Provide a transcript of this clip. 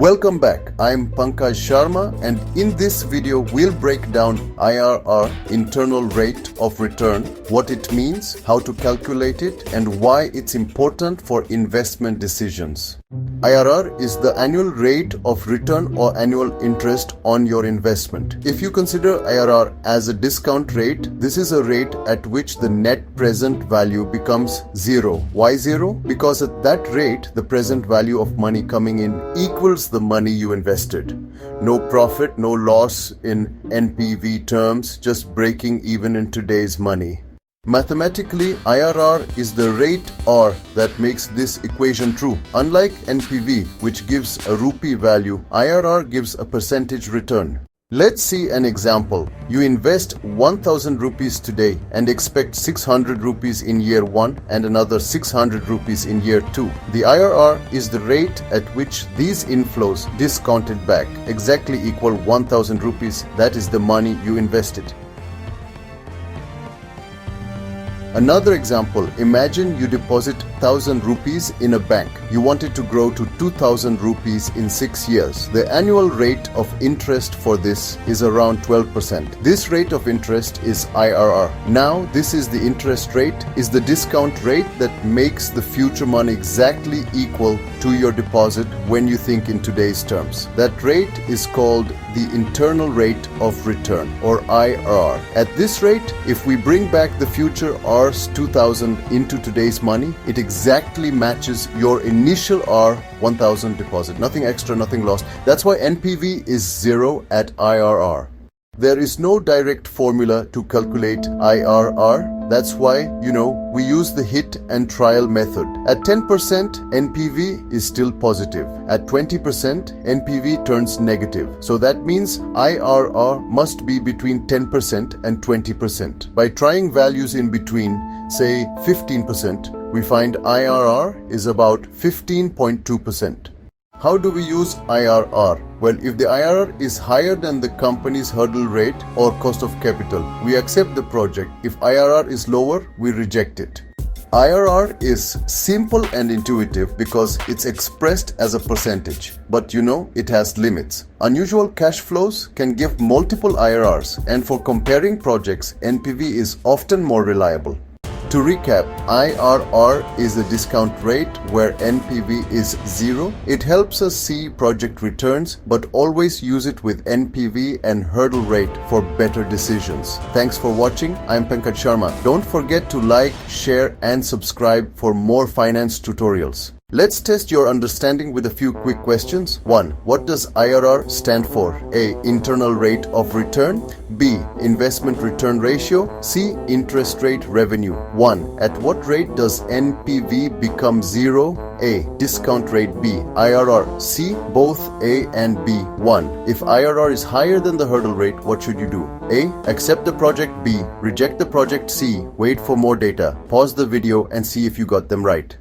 Welcome back. I'm Pankaj Sharma, and in this video we'll break down IRR, internal rate of return, what it means, how to calculate it, and why it's important for investment decisions. IRR is the annual rate of return or annual interest on your investment. If you consider IRR as a discount rate, this is a rate at which the net present value becomes zero. Why zero? Because at that rate, the present value of money coming in equals the money you invested. No profit, no loss in NPV terms, just breaking even in today's money. Mathematically, IRR is the rate R that makes this equation true. Unlike NPV, which gives a rupee value, IRR gives a percentage return. Let's see an example. You invest 1000 rupees today and expect 600 rupees in year 1 and another 600 rupees in year 2. The IRR is the rate at which these inflows discounted back exactly equal 1000 rupees. That is the money you invested. Another example, imagine you deposit 1000 rupees in a bank. You want it to grow to 2000 rupees in 6 years. The annual rate of interest for this is around 12%. This rate of interest is IRR. Now, this is the interest rate, is the discount rate that makes the future money exactly equal to your deposit when you think in today's terms. That rate is called the internal rate of return, or IRR. At this rate, if we bring back the future Rs 2000 into today's money, it exactly matches your initial R 1000 deposit. Nothing extra, nothing lost. That's why NPV is zero at IRR. There is no direct formula to calculate IRR. That's why, we use the hit and trial method. At 10%, NPV is still positive. At 20%, NPV turns negative. So that means IRR must be between 10% and 20%. By trying values in between, say 15%, we find IRR is about 15.2%. How do we use IRR? Well, if the IRR is higher than the company's hurdle rate or cost of capital, we accept the project. If IRR is lower, we reject it. IRR is simple and intuitive because it's expressed as a percentage. But it has limits. Unusual cash flows can give multiple IRRs, and for comparing projects, NPV is often more reliable. To recap, IRR is a discount rate where NPV is zero. It helps us see project returns, but always use it with NPV and hurdle rate for better decisions. Thanks for watching. I'm Pankaj Sharma. Don't forget to like, share, and subscribe for more finance tutorials. Let's test your understanding with a few quick questions. 1. What does IRR stand for? A. Internal rate of return. B. Investment return ratio. C. Interest rate revenue. 1. At what rate does NPV become zero? A. Discount rate. B. IRR. C. Both A and B. 1. If IRR is higher than the hurdle rate, what should you do? A. Accept the project. B. Reject the project. C. Wait for more data. Pause the video and see if you got them right.